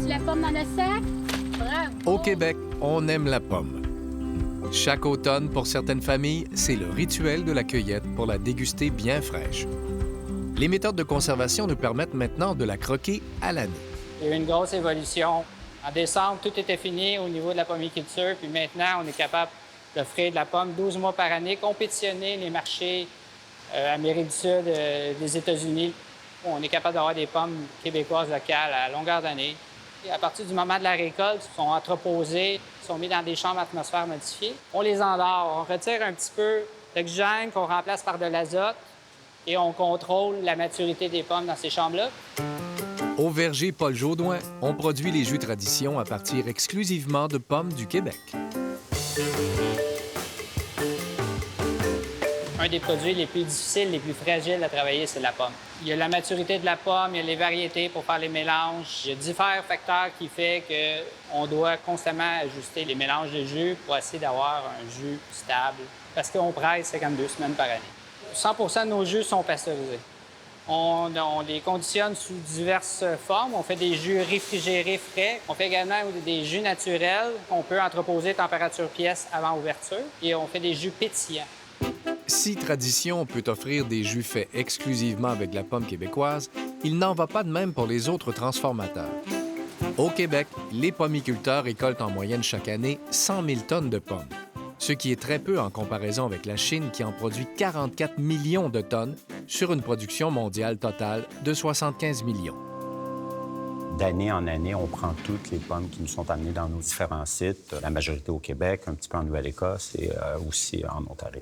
mets-tu la pomme dans le sac? Bravo! Au Québec, on aime la pomme. Chaque automne, pour certaines familles, c'est le rituel de la cueillette pour la déguster bien fraîche. Les méthodes de conservation nous permettent maintenant de la croquer à l'année. Il y a eu une grosse évolution. En décembre, tout était fini au niveau de la pommiculture, puis maintenant, on est capable d'offrir de la pomme 12 mois par année, compétitionner les marchés Amérique du Sud, des États-Unis. On est capable d'avoir des pommes québécoises locales à longueur d'année. À partir du moment de la récolte, ils sont entreposés, ils sont mis dans des chambres à atmosphère modifiées. On les endort, on retire un petit peu d'oxygène qu'on remplace par de l'azote et on contrôle la maturité des pommes dans ces chambres-là. Au verger Paul Jaudoin, on produit les jus Tradition à partir exclusivement de pommes du Québec. Un des produits les plus difficiles, les plus fragiles à travailler, c'est la pomme. Il y a la maturité de la pomme, il y a les variétés pour faire les mélanges. Il y a divers facteurs qui font qu'on doit constamment ajuster les mélanges de jus pour essayer d'avoir un jus stable. Parce qu'on presse 52 semaines par année. 100 de nos jus sont pasteurisés. On les conditionne sous diverses formes. On fait des jus réfrigérés frais. On fait également des jus naturels qu'on peut entreposer température pièce avant ouverture. Et on fait des jus pétillants. Si Tradition peut offrir des jus faits exclusivement avec la pomme québécoise, il n'en va pas de même pour les autres transformateurs. Au Québec, les pommiculteurs récoltent en moyenne chaque année 100 000 tonnes de pommes, ce qui est très peu en comparaison avec la Chine qui en produit 44 millions de tonnes sur une production mondiale totale de 75 millions. D'année en année, on prend toutes les pommes qui nous sont amenées dans nos différents sites, la majorité au Québec, un petit peu en Nouvelle-Écosse et aussi en Ontario.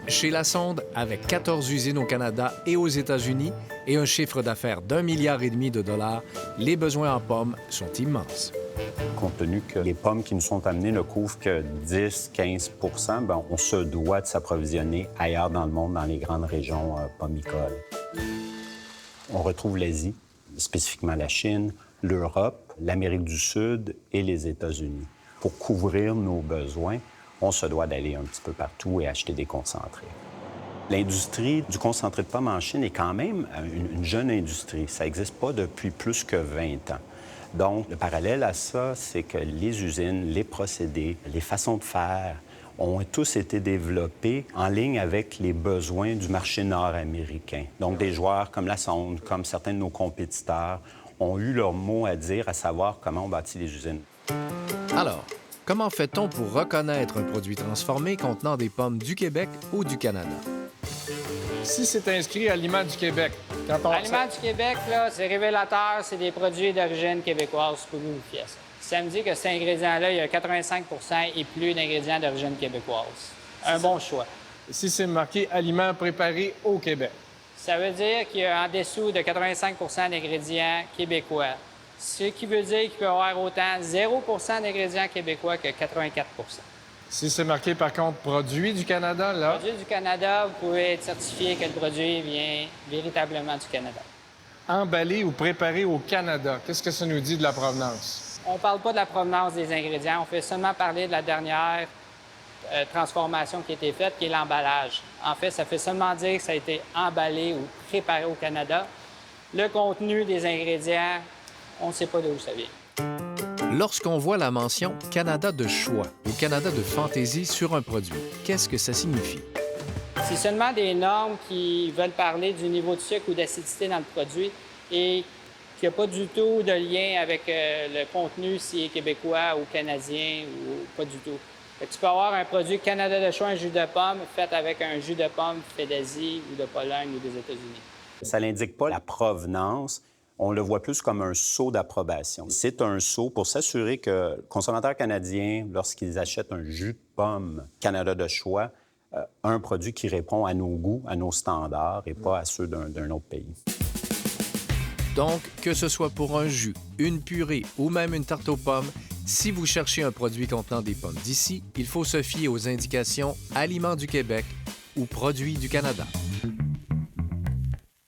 Chez Lassonde, avec 14 usines au Canada et aux États-Unis et un chiffre d'affaires d'1,5 milliard de dollars, les besoins en pommes sont immenses. Compte tenu que les pommes qui nous sont amenées ne couvrent que 10-15 bien, on se doit de s'approvisionner ailleurs dans le monde, dans les grandes régions pommicoles. On retrouve l'Asie, spécifiquement la Chine, l'Europe, l'Amérique du Sud et les États-Unis. Pour couvrir nos besoins, on se doit d'aller un petit peu partout et acheter des concentrés. L'industrie du concentré de pommes en Chine est quand même une jeune industrie. Ça n'existe pas depuis plus que 20 ans. Donc, le parallèle à ça, c'est que les usines, les procédés, les façons de faire ont tous été développés en ligne avec les besoins du marché nord-américain. Donc, des joueurs comme Lassonde, comme certains de nos compétiteurs, ont eu leur mot à dire, à savoir comment on bâtit les usines. Alors, comment fait-on pour reconnaître un produit transformé contenant des pommes du Québec ou du Canada? Si c'est inscrit Aliments du Québec, quand on... Aliments du Québec, là, c'est révélateur, c'est des produits d'origine québécoise, pour vous fier ça. Ça me dit que cet ingrédient-là, il y a 85 et plus d'ingrédients d'origine québécoise. Un bon choix. Si c'est marqué Aliments préparés au Québec. Ça veut dire qu'il y a en dessous de 85 d'ingrédients québécois. Ce qui veut dire qu'il peut y avoir autant 0 d'ingrédients québécois que 84 Si c'est marqué, par contre, produit du Canada, là... Produit du Canada, vous pouvez être certifié que le produit vient véritablement du Canada. Emballé ou préparé au Canada, qu'est-ce que ça nous dit de la provenance? On ne parle pas de la provenance des ingrédients, on fait seulement parler de la dernière transformation qui a été faite, qui est l'emballage. En fait, ça fait seulement dire que ça a été emballé ou préparé au Canada. Le contenu des ingrédients, on ne sait pas d'où ça vient. Lorsqu'on voit la mention « Canada de choix » ou « Canada de fantaisie » sur un produit, qu'est-ce que ça signifie? C'est seulement des normes qui veulent parler du niveau de sucre ou d'acidité dans le produit et qu'il n'y a pas du tout de lien avec le contenu, s'il est québécois ou canadien ou pas du tout. Tu peux avoir un produit Canada de choix, un jus de pomme, fait avec un jus de pomme fait d'Asie ou de Pologne ou des États-Unis. Ça n'indique pas la provenance. On le voit plus comme un sceau d'approbation. C'est un sceau pour s'assurer que le consommateur canadien, lorsqu'ils achètent un jus de pomme Canada de choix, a un produit qui répond à nos goûts, à nos standards et pas à ceux d'un autre pays. Donc, que ce soit pour un jus, une purée ou même une tarte aux pommes, si vous cherchez un produit contenant des pommes d'ici, il faut se fier aux indications « Aliments du Québec » ou « Produits du Canada ».